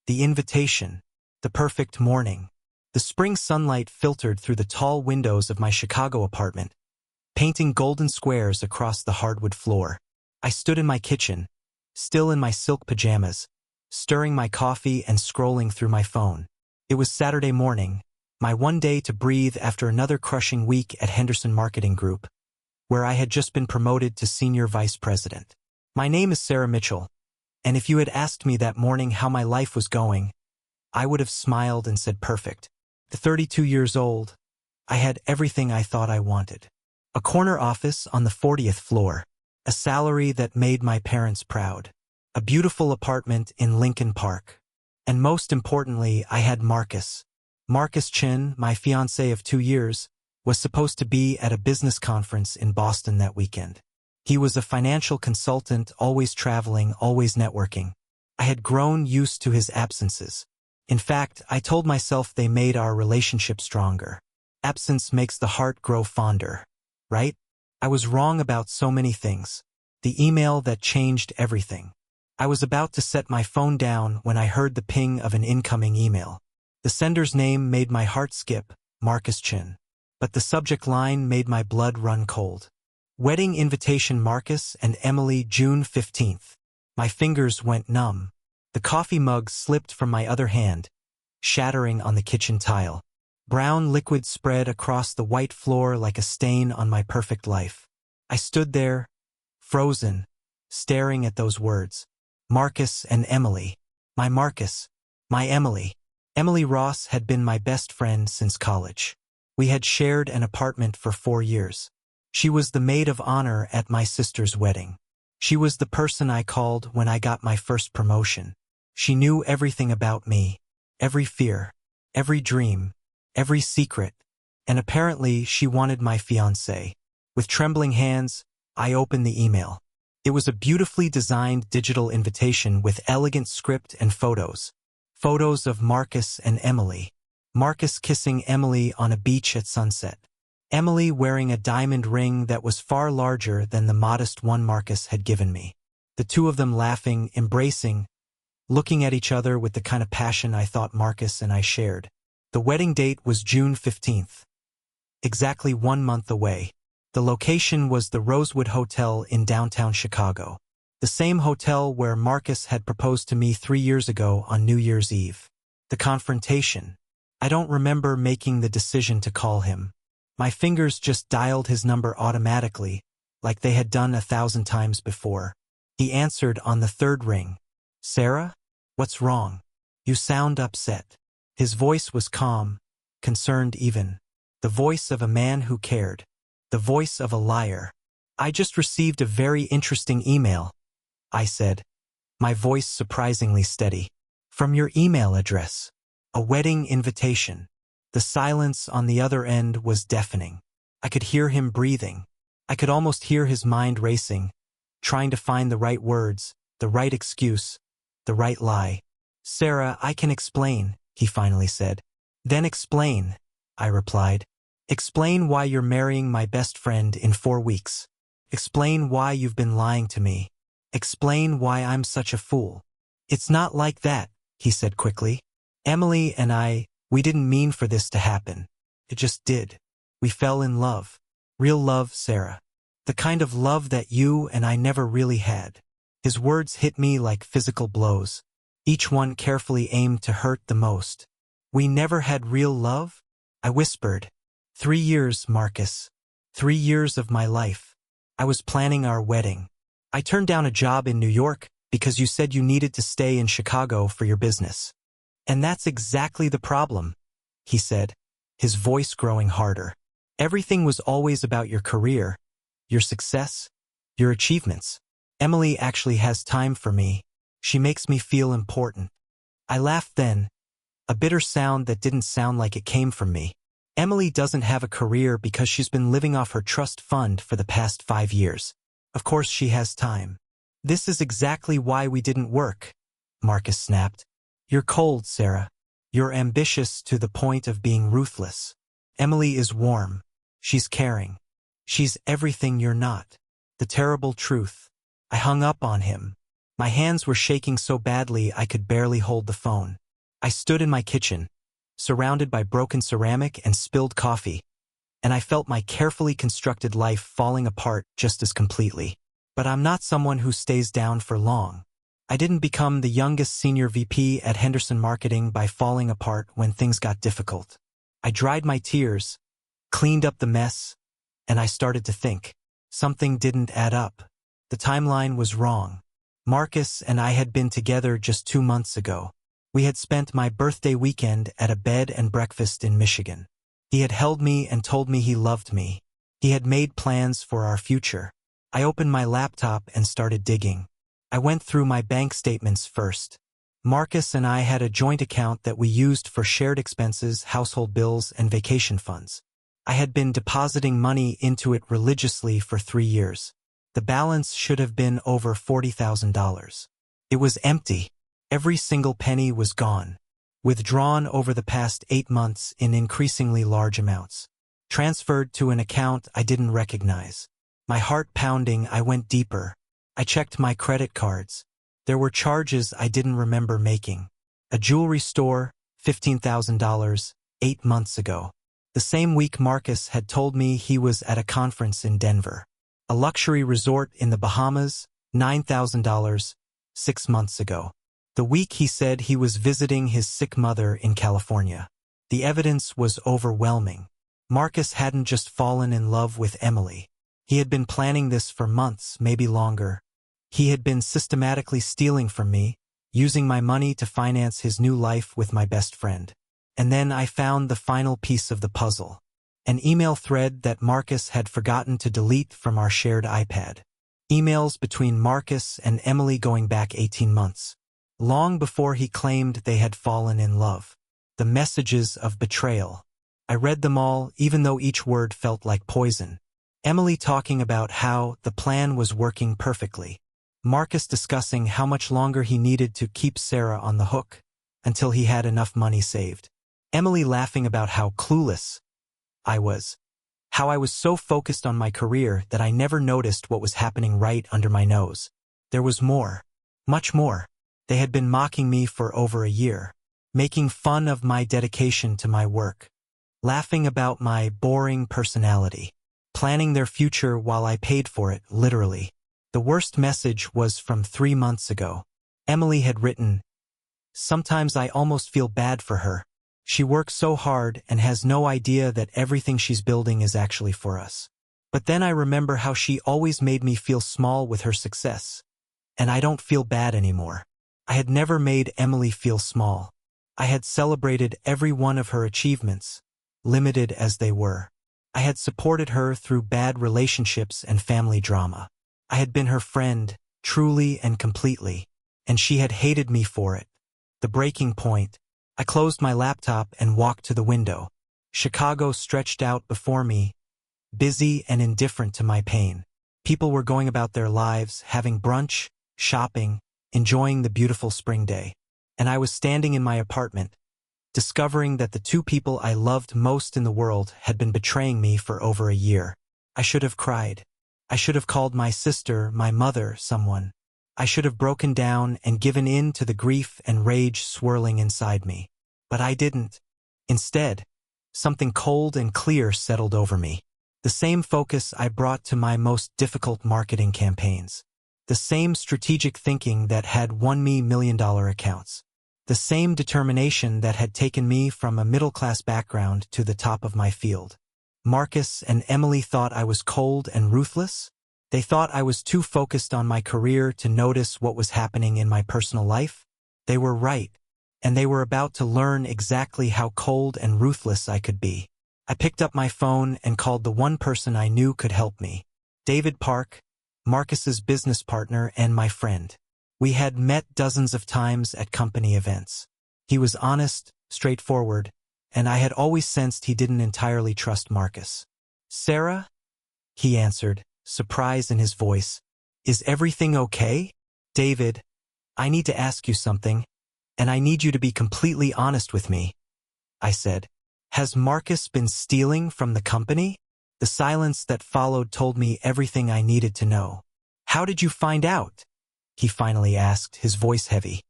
the invitation, the perfect morning. The spring sunlight filtered through the tall windows of my Chicago apartment, painting golden squares across the hardwood floor. I stood in my kitchen, still in my silk pajamas, stirring my coffee and scrolling through my phone. It was Saturday morning, my one day to breathe after another crushing week at Henderson Marketing Group, where I had just been promoted to Senior Vice President. My name is Sarah Mitchell, and if you had asked me that morning how my life was going, I would have smiled and said perfect. At 32 years old, I had everything I thought I wanted. A corner office on the 40th floor, a salary that made my parents proud, a beautiful apartment in Lincoln Park, and most importantly, I had Marcus. Marcus Chin, my fiancé of 2 years, was supposed to be at a business conference in Boston that weekend. He was a financial consultant, always traveling, always networking. I had grown used to his absences. In fact, I told myself they made our relationship stronger. Absence makes the heart grow fonder, right? I was wrong about so many things. The email that changed everything. I was about to set my phone down when I heard the ping of an incoming email. The sender's name made my heart skip, Marcus Chin. But the subject line made my blood run cold. Wedding invitation, Marcus and Emily, June 15th. My fingers went numb. The coffee mug slipped from my other hand, shattering on the kitchen tile. Brown liquid spread across the white floor like a stain on my perfect life. I stood there, frozen, staring at those words. Marcus and Emily. My Marcus. My Emily. Emily Ross had been my best friend since college. We had shared an apartment for 4 years. She was the maid of honor at my sister's wedding. She was the person I called when I got my first promotion. She knew everything about me, every fear, every dream, every secret, and apparently she wanted my fiancé. With trembling hands, I opened the email. It was a beautifully designed digital invitation with elegant script and photos. Photos of Marcus and Emily. Marcus kissing Emily on a beach at sunset. Emily wearing a diamond ring that was far larger than the modest one Marcus had given me. The two of them laughing, embracing, looking at each other with the kind of passion I thought Marcus and I shared. The wedding date was June 15th. Exactly 1 month away. The location was the Rosewood Hotel in downtown Chicago. The same hotel where Marcus had proposed to me 3 years ago on New Year's Eve. The confrontation. I don't remember making the decision to call him. My fingers just dialed his number automatically, like they had done 1,000 times before. He answered on the third ring. Sarah? What's wrong? You sound upset. His voice was calm, concerned even. The voice of a man who cared. The voice of a liar. I just received a very interesting email, I said, my voice surprisingly steady. From your email address. A wedding invitation. The silence on the other end was deafening. I could hear him breathing. I could almost hear his mind racing, trying to find the right words, the right excuse, the right lie. Sarah, I can explain, he finally said. Then explain, I replied. Explain why you're marrying my best friend in 4 weeks. Explain why you've been lying to me. Explain why I'm such a fool. It's not like that, he said quickly. Emily and I, we didn't mean for this to happen. It just did. We fell in love. Real love, Sarah. The kind of love that you and I never really had. His words hit me like physical blows, each one carefully aimed to hurt the most. We never had real love? I whispered. 3 years, Marcus. 3 years of my life. I was planning our wedding. I turned down a job in New York because you said you needed to stay in Chicago for your business. And that's exactly the problem, he said, his voice growing harder. Everything was always about your career, your success, your achievements. Emily actually has time for me. She makes me feel important. I laughed then, a bitter sound that didn't sound like it came from me. Emily doesn't have a career because she's been living off her trust fund for the past 5 years. Of course she has time. This is exactly why we didn't work, Marcus snapped. You're cold, Sarah. You're ambitious to the point of being ruthless. Emily is warm. She's caring. She's everything you're not. The terrible truth. I hung up on him. My hands were shaking so badly I could barely hold the phone. I stood in my kitchen, surrounded by broken ceramic and spilled coffee, and I felt my carefully constructed life falling apart just as completely. But I'm not someone who stays down for long. I didn't become the youngest senior VP at Henderson Marketing by falling apart when things got difficult. I dried my tears, cleaned up the mess, and I started to think. Something didn't add up. The timeline was wrong. Marcus and I had been together just 2 months ago. We had spent my birthday weekend at a bed and breakfast in Michigan. He had held me and told me he loved me. He had made plans for our future. I opened my laptop and started digging. I went through my bank statements first. Marcus and I had a joint account that we used for shared expenses, household bills, and vacation funds. I had been depositing money into it religiously for 3 years. The balance should have been over $40,000. It was empty. Every single penny was gone. Withdrawn over the past 8 months in increasingly large amounts. Transferred to an account I didn't recognize. My heart pounding, I went deeper. I checked my credit cards. There were charges I didn't remember making. A jewelry store, $15,000, 8 months ago. The same week Marcus had told me he was at a conference in Denver. A luxury resort in the Bahamas, $9,000, 6 months ago. The week he said he was visiting his sick mother in California. The evidence was overwhelming. Marcus hadn't just fallen in love with Emily. He had been planning this for months, maybe longer. He had been systematically stealing from me, using my money to finance his new life with my best friend. And then I found the final piece of the puzzle. An email thread that Marcus had forgotten to delete from our shared iPad. Emails between Marcus and Emily going back 18 months. Long before he claimed they had fallen in love. The messages of betrayal. I read them all, even though each word felt like poison. Emily talking about how the plan was working perfectly. Marcus discussing how much longer he needed to keep Sarah on the hook, until he had enough money saved. Emily laughing about how clueless I was. How I was so focused on my career that I never noticed what was happening right under my nose. There was more. Much more. They had been mocking me for over a year. Making fun of my dedication to my work. Laughing about my boring personality. Planning their future while I paid for it, literally. The worst message was from 3 months ago. Emily had written, "Sometimes I almost feel bad for her. She works so hard and has no idea that everything she's building is actually for us. But then I remember how she always made me feel small with her success. And I don't feel bad anymore." I had never made Emily feel small. I had celebrated every one of her achievements, limited as they were. I had supported her through bad relationships and family drama. I had been her friend, truly and completely, and she had hated me for it. The breaking point. I closed my laptop and walked to the window. Chicago stretched out before me, busy and indifferent to my pain. People were going about their lives, having brunch, shopping, enjoying the beautiful spring day. And I was standing in my apartment, discovering that the 2 people I loved most in the world had been betraying me for over a year. I should have cried. I should have called my sister, my mother, someone. I should have broken down and given in to the grief and rage swirling inside me. But I didn't. Instead, something cold and clear settled over me. The same focus I brought to my most difficult marketing campaigns. The same strategic thinking that had won me million-dollar accounts. The same determination that had taken me from a middle-class background to the top of my field. Marcus and Emily thought I was cold and ruthless. They thought I was too focused on my career to notice what was happening in my personal life. They were right, and they were about to learn exactly how cold and ruthless I could be. I picked up my phone and called the one person I knew could help me. David Park, Marcus's business partner and my friend. We had met dozens of times at company events. He was honest, straightforward, and I had always sensed he didn't entirely trust Marcus. "Sarah?" he answered, surprise in his voice. "Is everything okay?" "David, I need to ask you something, and I need you to be completely honest with me," I said. "Has Marcus been stealing from the company?" The silence that followed told me everything I needed to know. "How did you find out?" he finally asked, his voice heavy.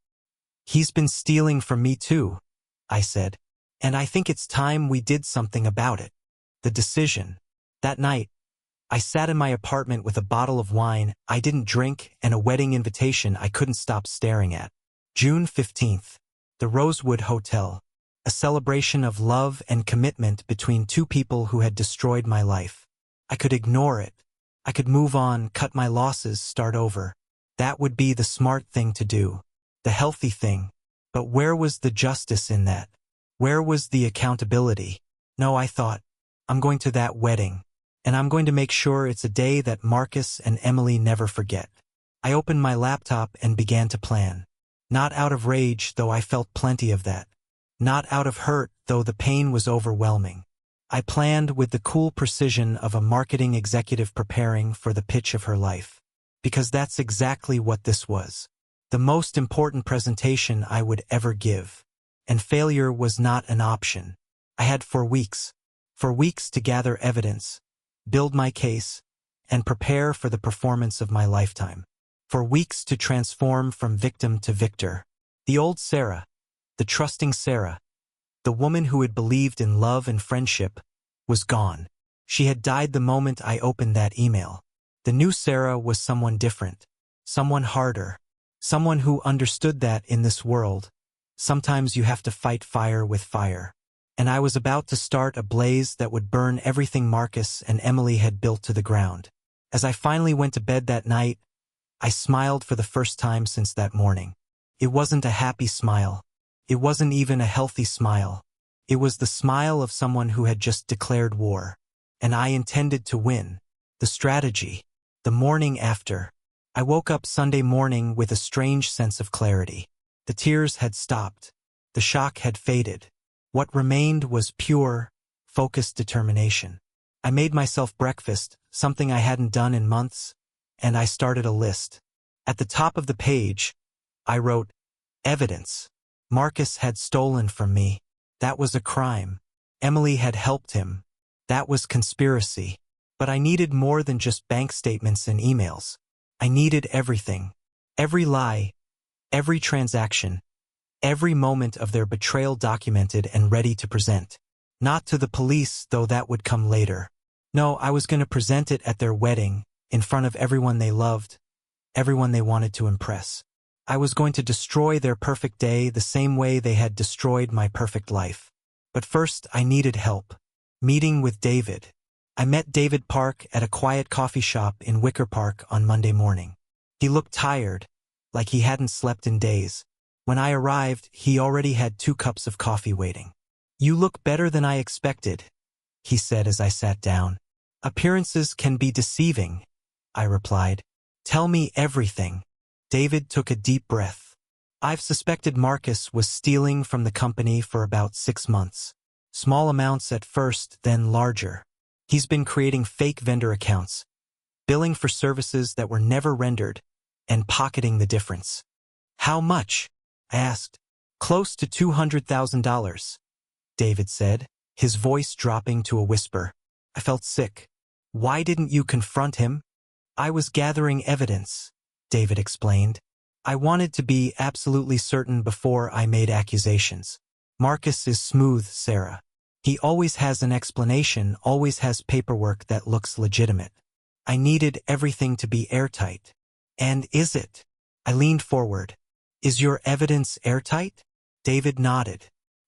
He's been stealing from me too, I said. And I think it's time we did something about it. The decision. That night, I sat in my apartment with a bottle of wine I didn't drink and a wedding invitation I couldn't stop staring at. June 15th. The Rosewood Hotel. A celebration of love and commitment between two people who had destroyed my life. I could ignore it. I could move on, cut my losses, start over. That would be the smart thing to do. The healthy thing. But where was the justice in that? Where was the accountability? No, I thought, I'm going to that wedding. And I'm going to make sure it's a day that Marcus and Emily never forget. I opened my laptop and began to plan. Not out of rage, though I felt plenty of that. Not out of hurt, though the pain was overwhelming. I planned with the cool precision of a marketing executive preparing for the pitch of her life. Because that's exactly what this was. The most important presentation I would ever give. And failure was not an option. I had 4 weeks. 4 weeks to gather evidence, build my case, and prepare for the performance of my lifetime. 4 weeks to transform from victim to victor. The old Sarah, the trusting Sarah, the woman who had believed in love and friendship, was gone. She had died the moment I opened that email. The new Sarah was someone different, someone harder, someone who understood that in this world, sometimes you have to fight fire with fire. And I was about to start a blaze that would burn everything Marcus and Emily had built to the ground. As I finally went to bed that night, I smiled for the first time since that morning. It wasn't a happy smile. It wasn't even a healthy smile. It was the smile of someone who had just declared war. And I intended to win. The strategy. The morning after. I woke up Sunday morning with a strange sense of clarity. The tears had stopped. The shock had faded. What remained was pure, focused determination. I made myself breakfast, something I hadn't done in months, and I started a list. At the top of the page, I wrote, evidence. Marcus had stolen from me. That was a crime. Emily had helped him. That was conspiracy. But I needed more than just bank statements and emails. I needed everything. Every lie, every transaction, every moment of their betrayal documented and ready to present. Not to the police, though that would come later. No, I was going to present it at their wedding, in front of everyone they loved, everyone they wanted to impress. I was going to destroy their perfect day the same way they had destroyed my perfect life. But first, I needed help. Meeting with David. I met David Park at a quiet coffee shop in Wicker Park on Monday morning. He looked tired, like he hadn't slept in days. When I arrived, he already had 2 cups of coffee waiting. You look better than I expected, he said as I sat down. Appearances can be deceiving, I replied. Tell me everything. David took a deep breath. I've suspected Marcus was stealing from the company for about 6 months. Small amounts at first, then larger. He's been creating fake vendor accounts, billing for services that were never rendered, and pocketing the difference. How much? I asked. Close to $200,000, David said, his voice dropping to a whisper. I felt sick. Why didn't you confront him? I was gathering evidence, David explained. I wanted to be absolutely certain before I made accusations. Marcus is smooth, Sarah. He always has an explanation, always has paperwork that looks legitimate. I needed everything to be airtight. And is it? I leaned forward. Is your evidence airtight? David nodded.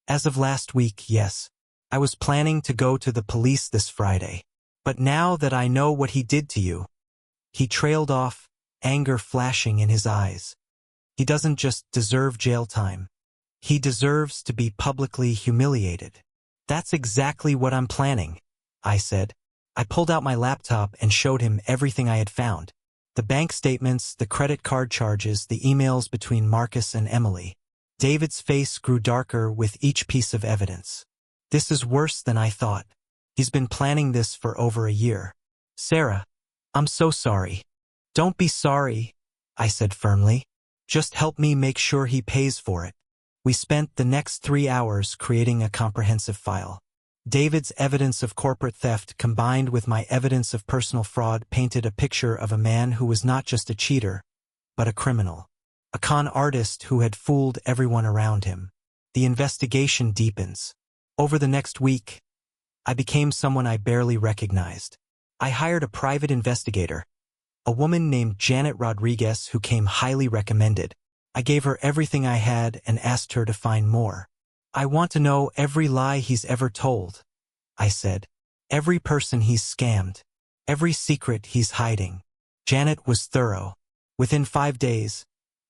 As of last week, yes. I was planning to go to the police this Friday. But now that I know what he did to you, he trailed off, anger flashing in his eyes. He doesn't just deserve jail time. He deserves to be publicly humiliated. That's exactly what I'm planning, I said. I pulled out my laptop and showed him everything I had found. The bank statements, the credit card charges, the emails between Marcus and Emily. David's face grew darker with each piece of evidence. This is worse than I thought. He's been planning this for over a year. Sarah, I'm so sorry. Don't be sorry, I said firmly. Just help me make sure he pays for it. We spent the next 3 hours creating a comprehensive file. David's evidence of corporate theft combined with my evidence of personal fraud painted a picture of a man who was not just a cheater, but a criminal. A con artist who had fooled everyone around him. The investigation deepens. Over the next week, I became someone I barely recognized. I hired a private investigator, a woman named Janet Rodriguez who came highly recommended. I gave her everything I had and asked her to find more. I want to know every lie he's ever told, I said. Every person he's scammed. Every secret he's hiding. Janet was thorough. Within 5 days,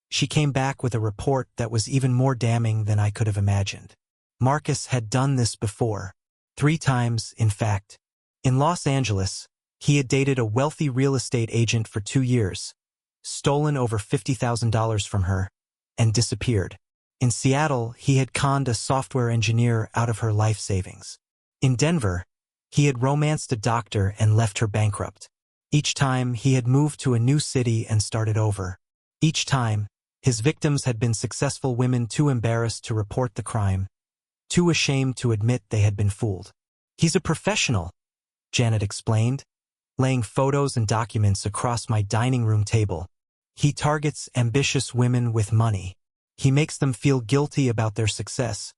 she came back with a report that was even more damning than I could have imagined. Marcus had done this before. 3 times, in fact. In Los Angeles, he had dated a wealthy real estate agent for 2 years, stolen over $50,000 from her, and disappeared. In Seattle, he had conned a software engineer out of her life savings. In Denver, he had romanced a doctor and left her bankrupt. Each time, he had moved to a new city and started over. Each time, his victims had been successful women too embarrassed to report the crime, too ashamed to admit they had been fooled. He's a professional, Janet explained, laying photos and documents across my dining room table. He targets ambitious women with money. He makes them feel guilty about their success,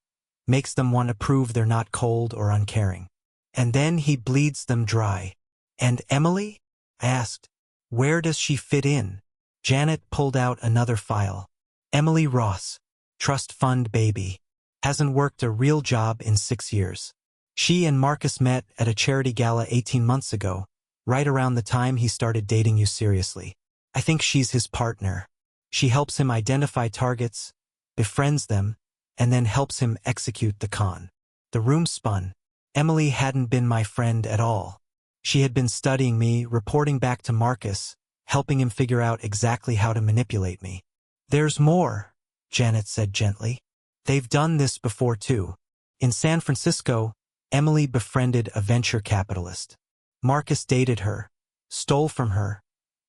makes them want to prove they're not cold or uncaring. And then he bleeds them dry. And Emily? I asked. Where does she fit in? Janet pulled out another file. Emily Ross, trust fund baby. Hasn't worked a real job in 6 years. She and Marcus met at a charity gala 18 months ago, right around the time he started dating you seriously. I think she's his partner. She helps him identify targets, befriends them, and then helps him execute the con. The room spun. Emily hadn't been my friend at all. She had been studying me, reporting back to Marcus, helping him figure out exactly how to manipulate me. There's more, Janet said gently. They've done this before too. In San Francisco, Emily befriended a venture capitalist. Marcus dated her, stole from her,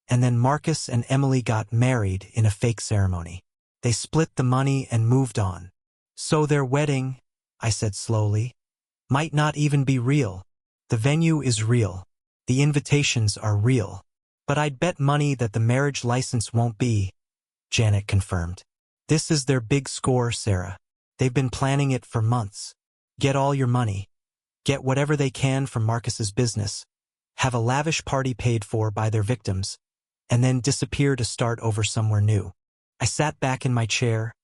and then Marcus and Emily got married in a fake ceremony. They split the money and moved on. So their wedding, I said slowly, might not even be real. The venue is real. The invitations are real. But I'd bet money that the marriage license won't be, Janet confirmed. This is their big score, Sarah. They've been planning it for months. Get all your money. Get whatever they can from Marcus's business. Have a lavish party paid for by their victims, and then disappear to start over somewhere new. I sat back in my chair,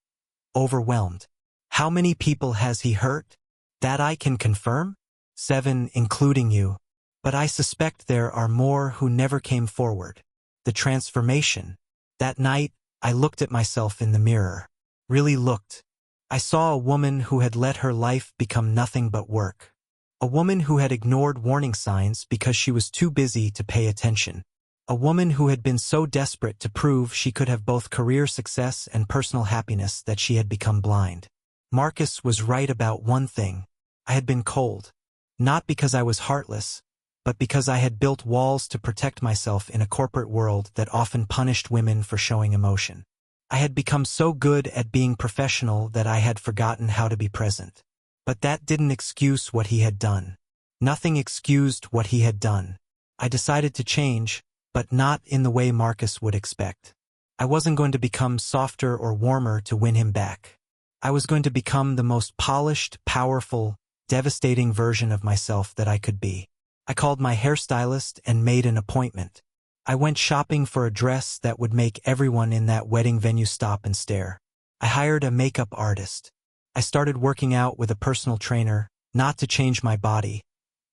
overwhelmed. How many people has he hurt? That I can confirm? 7, including you. But I suspect there are more who never came forward. The transformation. That night, I looked at myself in the mirror. Really looked. I saw a woman who had let her life become nothing but work. A woman who had ignored warning signs because she was too busy to pay attention. A woman who had been so desperate to prove she could have both career success and personal happiness that she had become blind. Marcus was right about one thing. I had been cold. Not because I was heartless, but because I had built walls to protect myself in a corporate world that often punished women for showing emotion. I had become so good at being professional that I had forgotten how to be present. But that didn't excuse what he had done. Nothing excused what he had done. I decided to change, but not in the way Marcus would expect. I wasn't going to become softer or warmer to win him back. I was going to become the most polished, powerful, devastating version of myself that I could be. I called my hairstylist and made an appointment. I went shopping for a dress that would make everyone in that wedding venue stop and stare. I hired a makeup artist. I started working out with a personal trainer, not to change my body,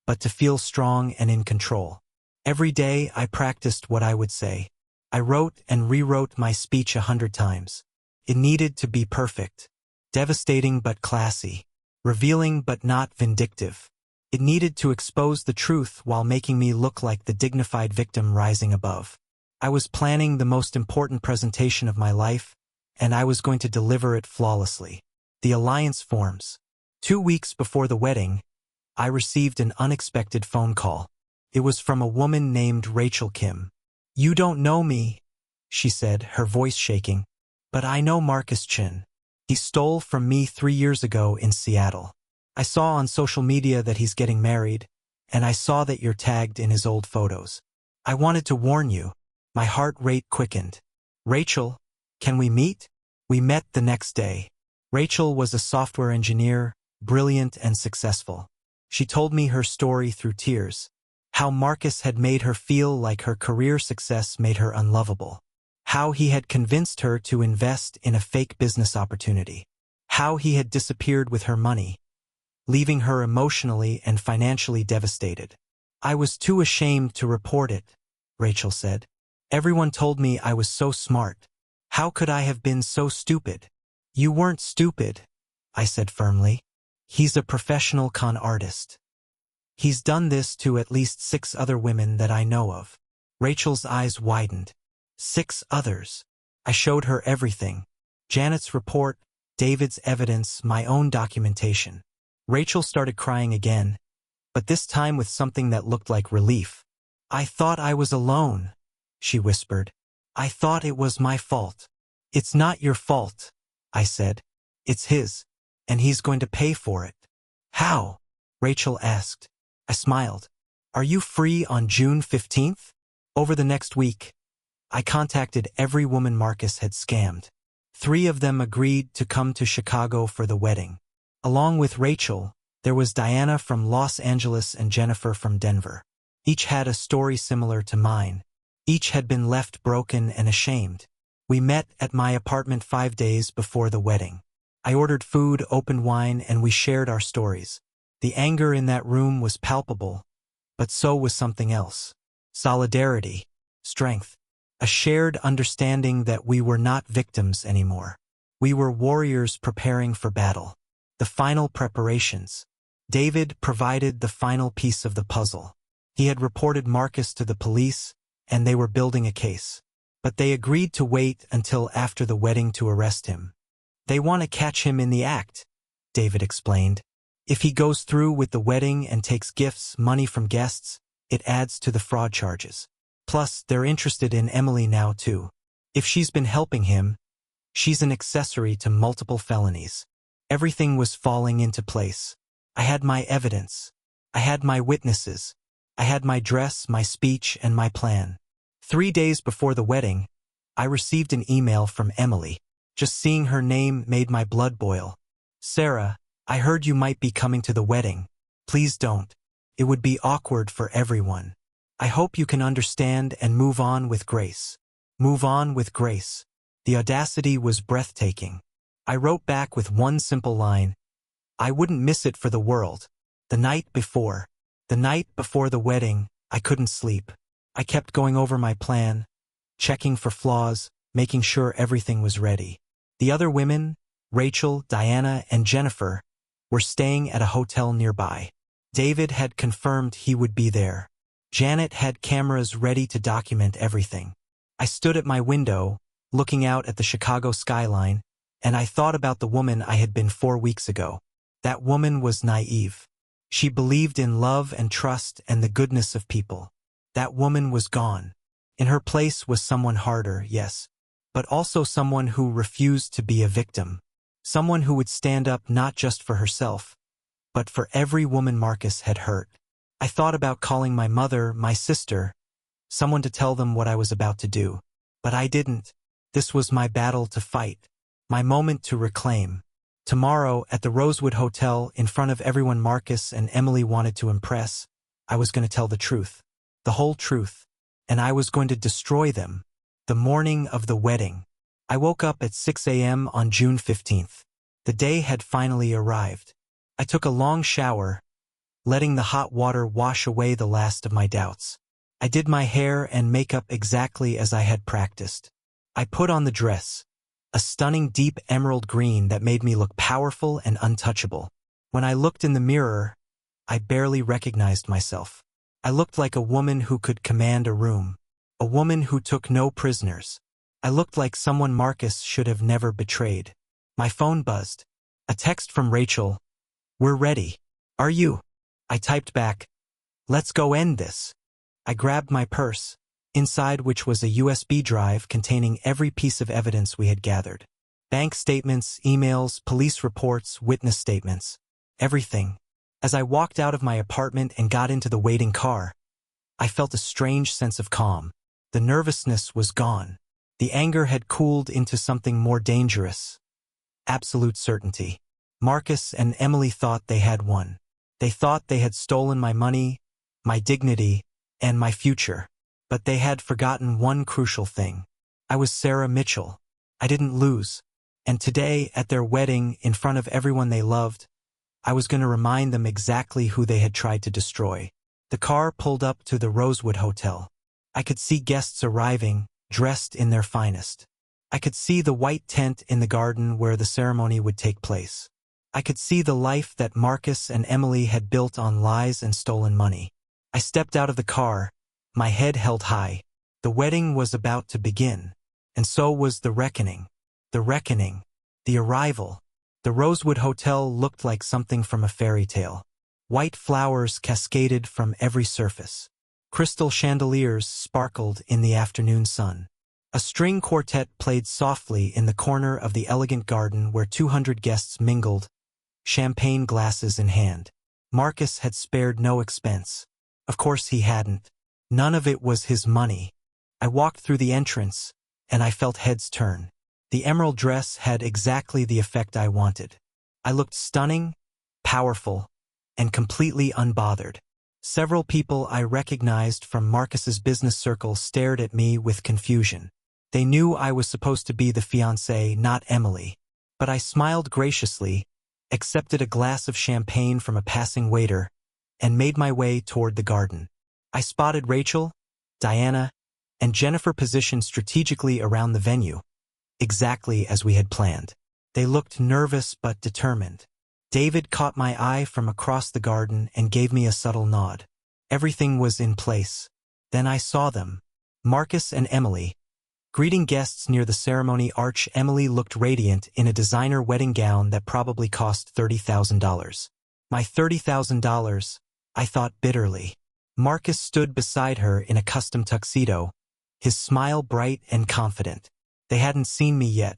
but to feel strong and in control. Every day I practiced what I would say. I wrote and rewrote my speech 100 times. It needed to be perfect. Devastating but classy. Revealing but not vindictive. It needed to expose the truth while making me look like the dignified victim rising above. I was planning the most important presentation of my life, and I was going to deliver it flawlessly. The alliance forms. 2 weeks before the wedding, I received an unexpected phone call. It was from a woman named Rachel Kim. You don't know me, she said, her voice shaking, but I know Marcus Chin. He stole from me 3 years ago in Seattle. I saw on social media that he's getting married, and I saw that you're tagged in his old photos. I wanted to warn you. My heart rate quickened. Rachel, can we meet? We met the next day. Rachel was a software engineer, brilliant and successful. She told me her story through tears. How Marcus had made her feel like her career success made her unlovable. How he had convinced her to invest in a fake business opportunity. How he had disappeared with her money, leaving her emotionally and financially devastated. I was too ashamed to report it, Rachel said. Everyone told me I was so smart. How could I have been so stupid? You weren't stupid, I said firmly. He's a professional con artist. He's done this to at least 6 other women that I know of. Rachel's eyes widened. 6 others. I showed her everything. Janet's report, David's evidence, my own documentation. Rachel started crying again, but this time with something that looked like relief. I thought I was alone, she whispered. I thought it was my fault. It's not your fault, I said. It's his, and he's going to pay for it. How? Rachel asked. I smiled. Are you free on June 15th? Over the next week, I contacted every woman Marcus had scammed. 3 of them agreed to come to Chicago for the wedding. Along with Rachel, there was Diana from Los Angeles and Jennifer from Denver. Each had a story similar to mine. Each had been left broken and ashamed. We met at my apartment 5 days before the wedding. I ordered food, opened wine, and we shared our stories. The anger in that room was palpable, but so was something else. Solidarity, strength, a shared understanding that we were not victims anymore. We were warriors preparing for battle. The final preparations. David provided the final piece of the puzzle. He had reported Marcus to the police, and they were building a case. But they agreed to wait until after the wedding to arrest him. They want to catch him in the act, David explained. If he goes through with the wedding and takes gifts, money from guests, it adds to the fraud charges. Plus, they're interested in Emily now too. If she's been helping him, she's an accessory to multiple felonies. Everything was falling into place. I had my evidence. I had my witnesses. I had my dress, my speech, and my plan. 3 days before the wedding, I received an email from Emily. Just seeing her name made my blood boil. Sarah, I heard you might be coming to the wedding. Please don't. It would be awkward for everyone. I hope you can understand and move on with grace. Move on with grace. The audacity was breathtaking. I wrote back with one simple line. I wouldn't miss it for the world. The night before the wedding, I couldn't sleep. I kept going over my plan, checking for flaws, making sure everything was ready. The other women, Rachel, Diana, and Jennifer, were staying at a hotel nearby. David had confirmed he would be there. Janet had cameras ready to document everything. I stood at my window, looking out at the Chicago skyline, and I thought about the woman I had been 4 weeks ago. That woman was naive. She believed in love and trust and the goodness of people. That woman was gone. In her place was someone harder, yes, but also someone who refused to be a victim. Someone who would stand up not just for herself, but for every woman Marcus had hurt. I thought about calling my mother, my sister, someone to tell them what I was about to do. But I didn't. This was my battle to fight. My moment to reclaim. Tomorrow, at the Rosewood Hotel, in front of everyone Marcus and Emily wanted to impress, I was going to tell the truth. The whole truth. And I was going to destroy them. The morning of the wedding. I woke up at 6 a.m. on June 15th. The day had finally arrived. I took a long shower, letting the hot water wash away the last of my doubts. I did my hair and makeup exactly as I had practiced. I put on the dress, a stunning deep emerald green that made me look powerful and untouchable. When I looked in the mirror, I barely recognized myself. I looked like a woman who could command a room, a woman who took no prisoners. I looked like someone Marcus should have never betrayed. My phone buzzed. A text from Rachel. We're ready. Are you? I typed back, let's go end this. I grabbed my purse, inside which was a USB drive containing every piece of evidence we had gathered. Bank statements, emails, police reports, witness statements. Everything. As I walked out of my apartment and got into the waiting car, I felt a strange sense of calm. The nervousness was gone. The anger had cooled into something more dangerous. Absolute certainty. Marcus and Emily thought they had won. They thought they had stolen my money, my dignity, and my future. But they had forgotten one crucial thing. I was Sarah Mitchell. I didn't lose. And today, at their wedding, in front of everyone they loved, I was going to remind them exactly who they had tried to destroy. The car pulled up to the Rosewood Hotel. I could see guests arriving, dressed in their finest. I could see the white tent in the garden where the ceremony would take place. I could see the life that Marcus and Emily had built on lies and stolen money. I stepped out of the car, my head held high. The wedding was about to begin. And so was the reckoning. The reckoning. The arrival. The Rosewood Hotel looked like something from a fairy tale. White flowers cascaded from every surface. Crystal chandeliers sparkled in the afternoon sun. A string quartet played softly in the corner of the elegant garden where 200 guests mingled, champagne glasses in hand. Marcus had spared no expense. Of course he hadn't. None of it was his money. I walked through the entrance, and I felt heads turn. The emerald dress had exactly the effect I wanted. I looked stunning, powerful, and completely unbothered. Several people I recognized from Marcus's business circle stared at me with confusion. They knew I was supposed to be the fiancé, not Emily. But I smiled graciously, accepted a glass of champagne from a passing waiter, and made my way toward the garden. I spotted Rachel, Diana, and Jennifer positioned strategically around the venue, exactly as we had planned. They looked nervous but determined. David caught my eye from across the garden and gave me a subtle nod. Everything was in place. Then I saw them, Marcus and Emily. Greeting guests near the ceremony arch, Emily looked radiant in a designer wedding gown that probably cost $30,000. My $30,000, I thought bitterly. Marcus stood beside her in a custom tuxedo, his smile bright and confident. They hadn't seen me yet.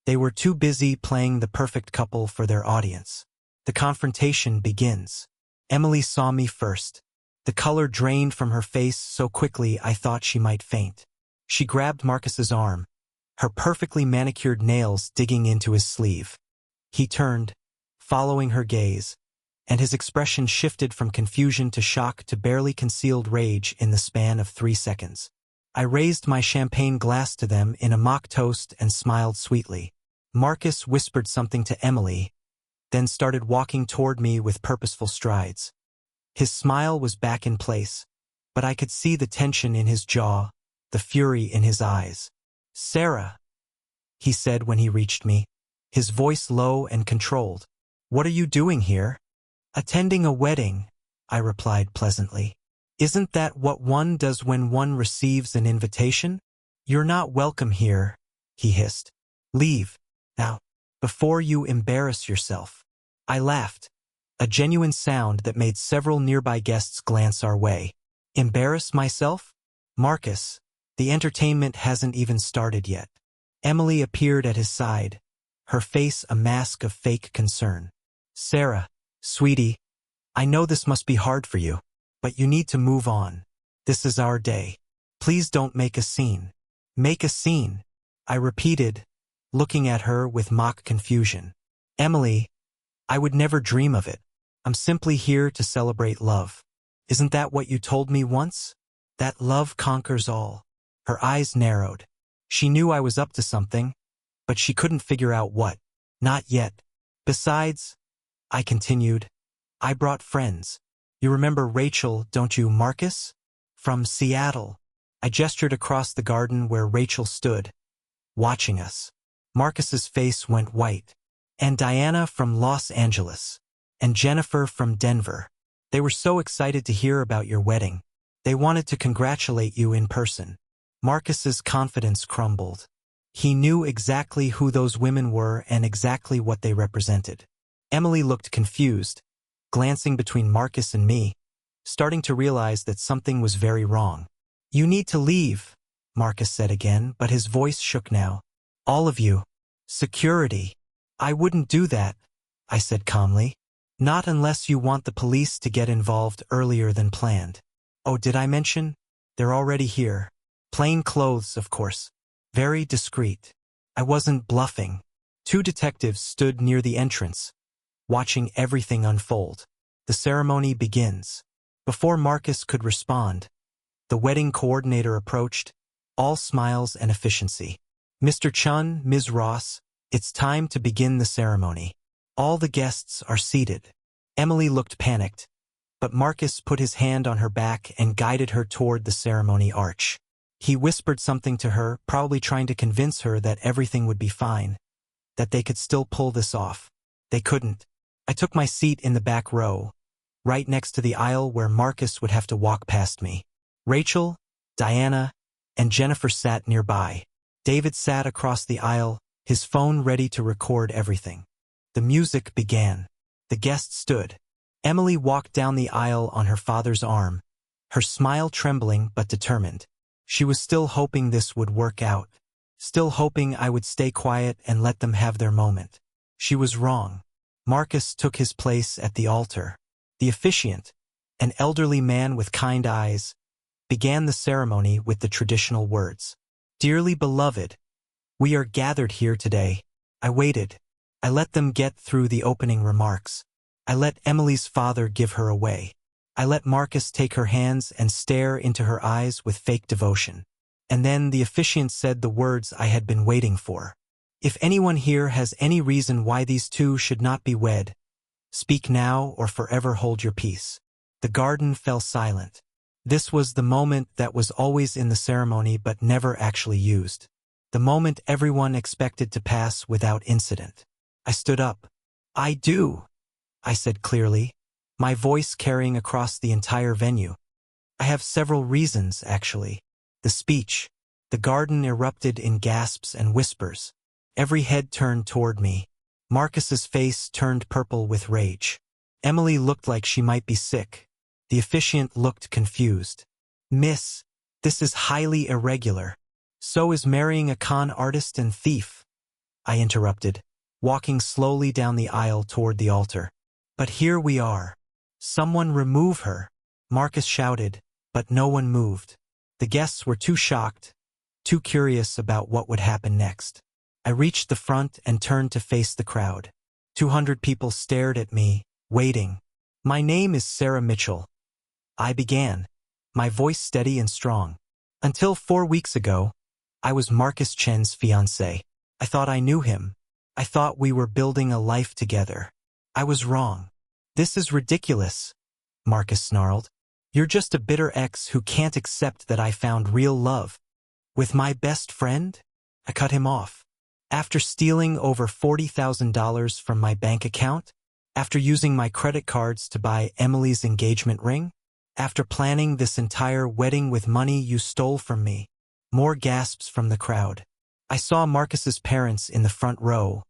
They were too busy playing the perfect couple for their audience. The confrontation begins. Emily saw me first. The color drained from her face so quickly I thought she might faint. She grabbed Marcus's arm, her perfectly manicured nails digging into his sleeve. He turned, following her gaze, and his expression shifted from confusion to shock to barely concealed rage in the span of 3 seconds. I raised my champagne glass to them in a mock toast and smiled sweetly. Marcus whispered something to Emily, then started walking toward me with purposeful strides. His smile was back in place, but I could see the tension in his jaw, the fury in his eyes. "Sarah," he said when he reached me, his voice low and controlled. "What are you doing here?" "Attending a wedding," I replied pleasantly. "Isn't that what one does when one receives an invitation?" "You're not welcome here," he hissed. "Leave, now, before you embarrass yourself." I laughed, a genuine sound that made several nearby guests glance our way. Embarrass myself? "Marcus, the entertainment hasn't even started yet." Emily appeared at his side, her face a mask of fake concern. "Sarah, sweetie, I know this must be hard for you, but you need to move on. This is our day. Please don't make a scene." "Make a scene," I repeated, looking at her with mock confusion. "Emily, I would never dream of it. I'm simply here to celebrate love. Isn't that what you told me once? That love conquers all." Her eyes narrowed. She knew I was up to something, but she couldn't figure out what. "Not yet. Besides," I continued, "I brought friends. You remember Rachel, don't you, Marcus? From Seattle." I gestured across the garden where Rachel stood, watching us. Marcus's face went white. "And Diana from Los Angeles. And Jennifer from Denver. They were so excited to hear about your wedding. They wanted to congratulate you in person." Marcus's confidence crumbled. He knew exactly who those women were and exactly what they represented. Emily looked confused, glancing between Marcus and me, starting to realize that something was very wrong. "You need to leave," Marcus said again, but his voice shook now. "All of you. Security." "I wouldn't do that," I said calmly. "Not unless you want the police to get involved earlier than planned." "Oh, did I mention? They're already here. Plain clothes, of course. very discreet. I wasn't bluffing. Two detectives stood near the entrance, watching everything unfold. The ceremony begins. Before Marcus could respond, the wedding coordinator approached, all smiles and efficiency. Mr. Chun, Ms. Ross, it's time to begin the ceremony. All the guests are seated. Emily looked panicked, but Marcus put his hand on her back and guided her toward the ceremony arch. He whispered something to her, probably trying to convince her that everything would be fine, that they could still pull this off. They couldn't. I took my seat in the back row, right next to the aisle where Marcus would have to walk past me. Rachel, Diana, and Jennifer sat nearby. David sat across the aisle, his phone ready to record everything. The music began. The guests stood. Emily walked down the aisle on her father's arm, her smile trembling but determined. She was still hoping this would work out, still hoping I would stay quiet and let them have their moment. She was wrong. Marcus took his place at the altar. The officiant, an elderly man with kind eyes, began the ceremony with the traditional words. Dearly beloved, we are gathered here today. I waited. I let them get through the opening remarks. I let Emily's father give her away. I let Marcus take her hands and stare into her eyes with fake devotion. And then the officiant said the words I had been waiting for. If anyone here has any reason why these two should not be wed, speak now or forever hold your peace. The garden fell silent. This was the moment that was always in the ceremony but never actually used. The moment everyone expected to pass without incident. I stood up. I do, I said clearly, my voice carrying across the entire venue. I have several reasons, actually. The speech. The garden erupted in gasps and whispers. Every head turned toward me. Marcus's face turned purple with rage. Emily looked like she might be sick. The officiant looked confused. Miss, this is highly irregular. So is marrying a con artist and thief, I interrupted, walking slowly down the aisle toward the altar. But here we are. Someone remove her, Marcus shouted, but no one moved. The guests were too shocked, too curious about what would happen next. I reached the front and turned to face the crowd. 200 people stared at me, waiting. My name is Sarah Mitchell. I began, my voice steady and strong. Until 4 weeks ago, I was Marcus Chen's fiancée. I thought I knew him. I thought we were building a life together. I was wrong. This is ridiculous, Marcus snarled. You're just a bitter ex who can't accept that I found real love. With my best friend? I cut him off. After stealing over $40,000 from my bank account? After using my credit cards to buy Emily's engagement ring? After planning this entire wedding with money you stole from me? More gasps from the crowd. I saw Marcus's parents in the front row,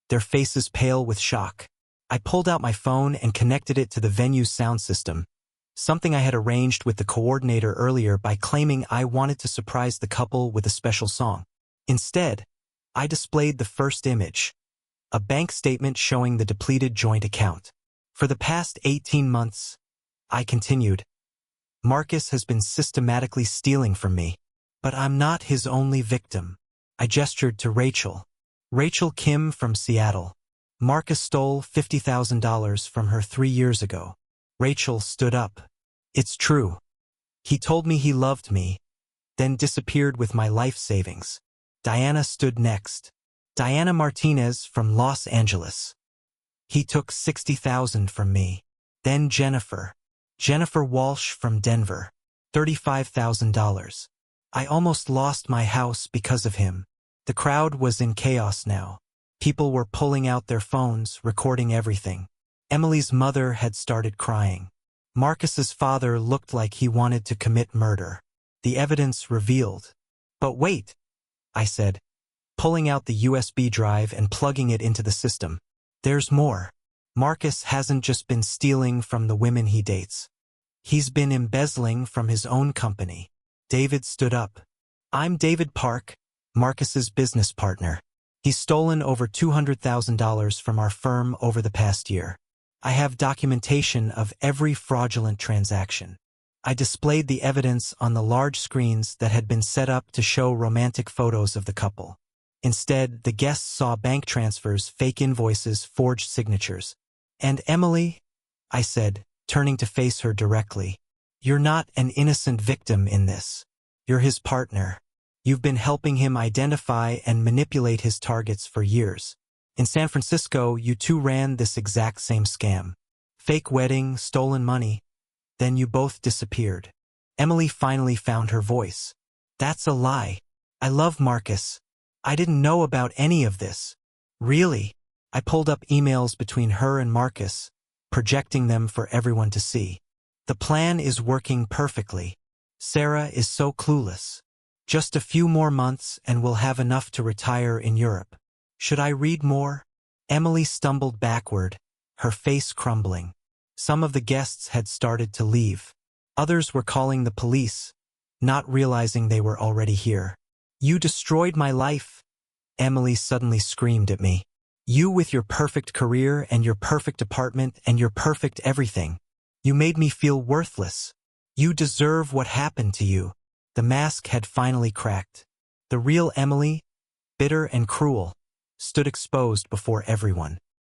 their faces pale with shock. I pulled out my phone and connected it to the venue's sound system, something I had arranged with the coordinator earlier by claiming I wanted to surprise the couple with a special song. Instead, I displayed the first image, a bank statement showing the depleted joint account. For the past 18 months, I continued, Marcus has been systematically stealing from me, but I'm not his only victim. I gestured to Rachel. Rachel Kim from Seattle. Marcus stole $50,000 from her 3 years ago. Rachel stood up. It's true. He told me he loved me, then disappeared with my life savings. Diana stood next. Diana Martinez from Los Angeles. He took $60,000 from me. Then Jennifer. Jennifer Walsh from Denver. $35,000. I almost lost my house because of him. The crowd was in chaos now. People were pulling out their phones, recording everything. Emily's mother had started crying. Marcus's father looked like he wanted to commit murder. The evidence revealed. But wait, I said, pulling out the USB drive and plugging it into the system. There's more. Marcus hasn't just been stealing from the women he dates. He's been embezzling from his own company. David stood up. I'm David Park, Marcus's business partner. He's stolen over $200,000 from our firm over the past year. I have documentation of every fraudulent transaction. I displayed the evidence on the large screens that had been set up to show romantic photos of the couple. Instead, the guests saw bank transfers, fake invoices, forged signatures. "And Emily," I said, turning to face her directly, "you're not an innocent victim in this. You're his partner. You've been helping him identify and manipulate his targets for years. In San Francisco, you two ran this exact same scam. Fake wedding, stolen money. Then you both disappeared." Emily finally found her voice. "That's a lie. I love Marcus. I didn't know about any of this." "Really?" I pulled up emails between her and Marcus, projecting them for everyone to see. "The plan is working perfectly. Sarah is so clueless. Just a few more months and we'll have enough to retire in Europe." "Should I read more?" Emily stumbled backward, her face crumbling. Some of the guests had started to leave. Others were calling the police, not realizing they were already here. "You destroyed my life," Emily suddenly screamed at me. "You with your perfect career and your perfect apartment and your perfect everything. You made me feel worthless. You deserve what happened to you." The mask had finally cracked. The real Emily, bitter and cruel, stood exposed before everyone.